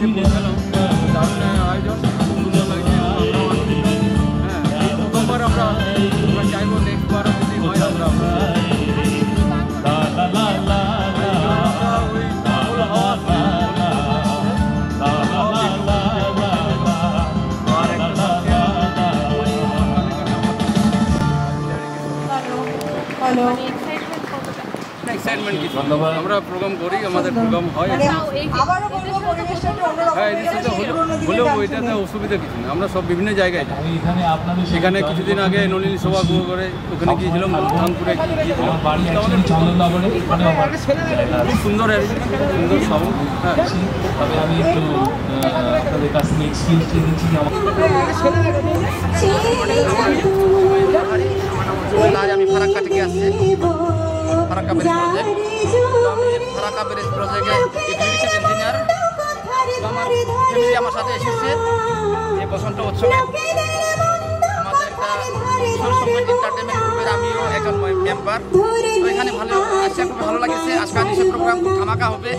এসে পৌঁছালাম। দারুণ আয়োজন, সুন্দর লাগছে। হ্যাঁ, প্রথমবার আমরা চাইবো নেক্সট বারও যদি হয় আমরা এক্সাইটমেন্ট কিছু আমরা প্রোগ্রাম করি, আমাদের প্রোগ্রাম হয়। হ্যাঁ, এদের সাথে হলেও এটাতে অসুবিধা কিছু নেই। আমরা সব বিভিন্ন জায়গায় এখানে কিছুদিন আগে নলিনী সভা করে ওখানে গিয়েছিলাম, ধানপুরে গিয়েছিলাম। খুব সুন্দর সুন্দর সব। হ্যাঁ, আমি একটু আপনাদের কাছ থেকে এক্সকিউজ নিচ্ছি। আজ আমি ফারাক্কা থেকে আসছি, Farakka bridge project. Farakka bridge প্রজেক্টে এক্সিকিউটিভ ইঞ্জিনিয়ার। আমার ফ্যামিলি আমার সাথে এসেছে এই বসন্ত উৎসবে। আমাদের একটা সুরসংগীত এন্টারটেনমেন্ট গ্রুপের আমিও একজন মেম্বার। তো এখানে ভালো আসছে, খুব ভালো লাগছে। আজকে আনিসের প্রোগ্রাম খুব ধামাকা হবে।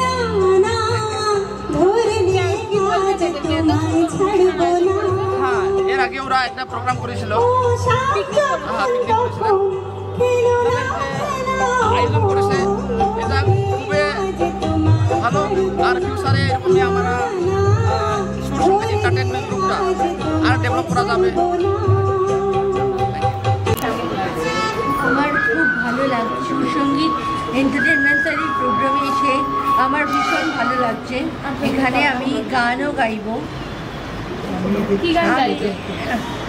হ্যাঁ, এর আগে ওরা একটা প্রোগ্রাম করেছিল, পিকনিক করেছিল, আয়োজন করেছে। এটা খুবই ভালো। আর ফিউচারে এরকমই আমরা সুরসংগীত এন্টারটেনমেন্ট গ্রুপটা আর ডেভেলপ করা যাবে। আমার খুব ভালো লাগছে সুরসংগীত এন্টারটেনমেন্টের এই প্রোগ্রামে এসে আমার ভীষণ ভালো লাগছে। এখানে আমি গানও গাইব।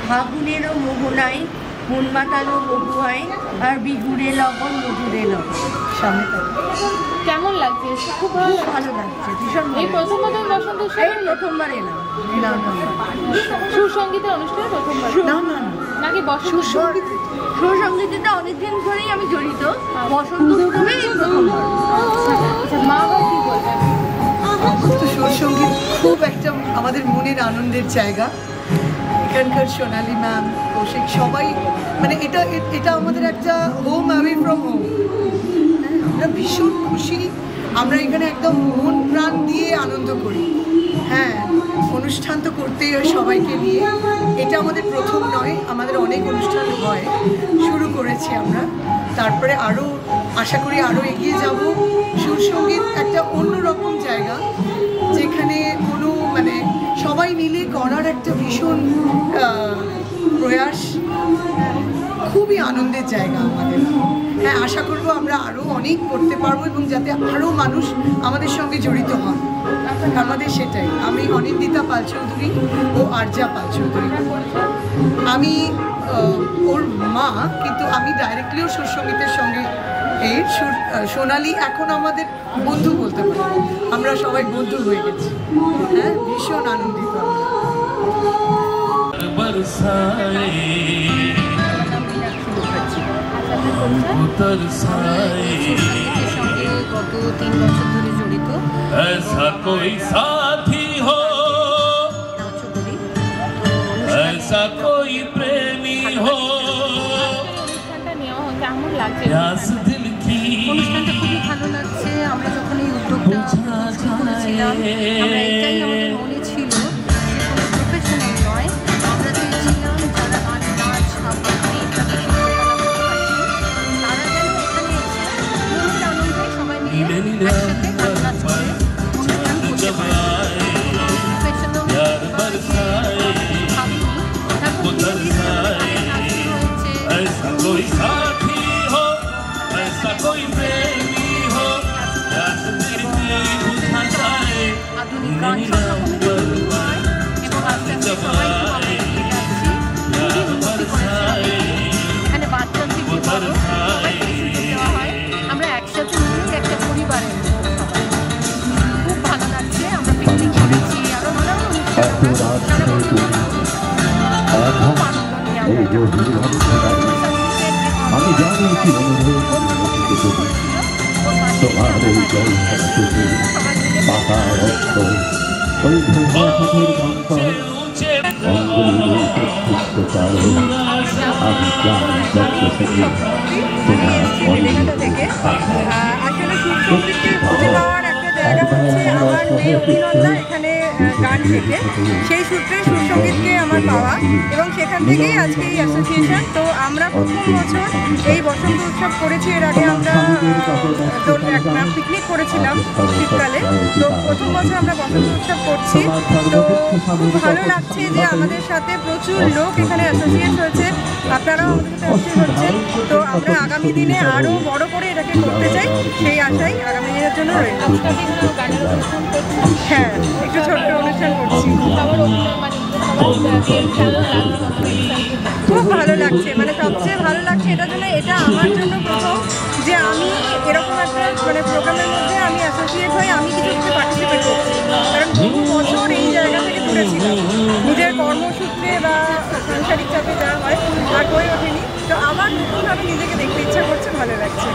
ফাগুনেরও মোহনায় মন মাতানো মহুয়ায় আর বিগুড়ে লবণ মধুরে লবণ। সামনে কেমন লাগছে? খুব ভালো লাগছে, ভীষণ। এই প্রথমবার বসন্ত উৎসবে প্রথমবার এলাম। সুরসংগীতের অনুষ্ঠানে প্রথমবার? না না নাকি সুরসংগীতটা অনেকদিন ধরেই আমি জড়িত, বসন্ত উৎসবে এই প্রথমবার। মা বাবা কি বলবেন? সুরসংগীত খুব একটা আমাদের মনের আনন্দের জায়গা। এখানকার সোনালী ম্যাম, কৌশিক, সবাই মানে এটা আমাদের একটা হোম অ্যাওয়ে ফ্রম হোম। আমরা ভীষণ খুশি। আমরা এখানে একদম মন প্রাণ দিয়ে আনন্দ করি। হ্যাঁ, অনুষ্ঠান তো করতেই হয় সবাইকে নিয়ে। এটা আমাদের প্রথম নয়, আমাদের অনেক অনুষ্ঠান হয়, শুরু করেছি আমরা। তারপরে আরও আশা করি আরও এগিয়ে যাব। সুরসংগীত একটা অন্যরকম জায়গা যেখানে কোনো মানে সবাই মিলে করার একটা ভীষণ প্রয়াস। খুবই আনন্দের জায়গা আমাদের। হ্যাঁ, আশা করব আমরা আরও অনেক করতে পারবো এবং যাতে আরও মানুষ আমাদের সঙ্গে জড়িত হন। আমাদের সেটাই। আমি অনিন্দিতা পাল চৌধুরী ও আরজা পাল চৌধুরী। আমি ওর মা, কিন্তু আমি ডাইরেক্টলিও সুরসংগীতের সঙ্গে এই সোনালি এখন আমাদের বন্ধু বলতে পারি। আমরা সবাই বন্ধু হয়ে গেছি। হ্যাঁ, ভীষণ আনন্দিত। গত 3 বছর ধরে জড়িত। ऐसा कोई साथी हो, ऐसा कोई प्रेमी हो, কেমন লাগছে? অনুষ্ঠানটা খুবই ভালো লাগছে। আমরা যখন এই উদ্যোগটা করেছিলাম, আমরা এটাই আমাদের মনে ছিল, প্রফেশনাল নয়, আমরা চেয়েছিলাম যারা গান নাচ আবৃত্তি তারা যেন এখানে এসে মনের আনন্দে সবাই মিলে একসাথে গান নাচ করে অনুষ্ঠান করতে পারে। कोई साथी हो, ऐसा कोई प्रेमी हो, बुझा जाए আধুনিক গান সব রকমের হয় এবং আস্তে আস্তে সবাই এখানে বাচ্চা থেকে বড় সবাইকে সুযোগ দেওয়া হয়। আমরা একসাথে মিলে একটা পরিবারের খুব ভালো লাগছে। আমরা পিকনিক করেছি, আরো নানান অনুষ্ঠান খুব আনন্দ নিয়ে আমি জানি কি তোমার এই জল পাকা রক্ত ওই ভূমির কঙ্কন অঙ্গুলি চাল আমি জানি যত থেকে তোমার আসলে সুরসংগীতের খুঁজে পাওয়ার একটা জায়গা হচ্ছে আমার মেয়ে অভিনন্দা। এখানে থেকে, সেই সূত্রে সুরসঙ্গীতকে আমার পাওয়া এবং সেখান থেকেই আজকে এই অ্যাসোসিয়েশন। তো আমরা প্রথম বছর এই বসন্ত উৎসব করেছি, এর আগে আমরা একটা পিকনিক করেছিলাম শীতকালে। তো প্রথম বছর আমরা বসন্ত উৎসব করছি। তো খুব ভালো লাগছে যে আমাদের সাথে প্রচুর লোক এখানে অ্যাসোসিয়েট হয়েছে, আপনারাও আমাদের সাথে অ্যাসোসিয়েট হচ্ছেন। তো আমরা আগামী দিনে আরও বড় করে এটাকে করতে চাই, সেই আশাই আগামী দিনের জন্য রইল। হ্যাঁ, একটু ছোট্ট অনুষ্ঠান করছি। খুব ভালো লাগছে, মানে সবচেয়ে ভালো লাগছে এটার জন্য, এটা আমার জন্য প্রথম যে আমি এরকম একটা মানে প্রোগ্রামের মধ্যে আমি অ্যাসোসিয়েট হয়ে আমি কিছুতে পার্টিসিপেট করছি। কারণ বহু বছর এই জায়গা থেকে দূরে ছিলাম, নিজের কর্মসূত্রে বা সাংসারিক চাপে যাওয়া হয় আর হয়ে ওঠেনি। তো আমার নতুনভাবে নিজেকে দেখতে ইচ্ছা করছে, ভালো লাগছে।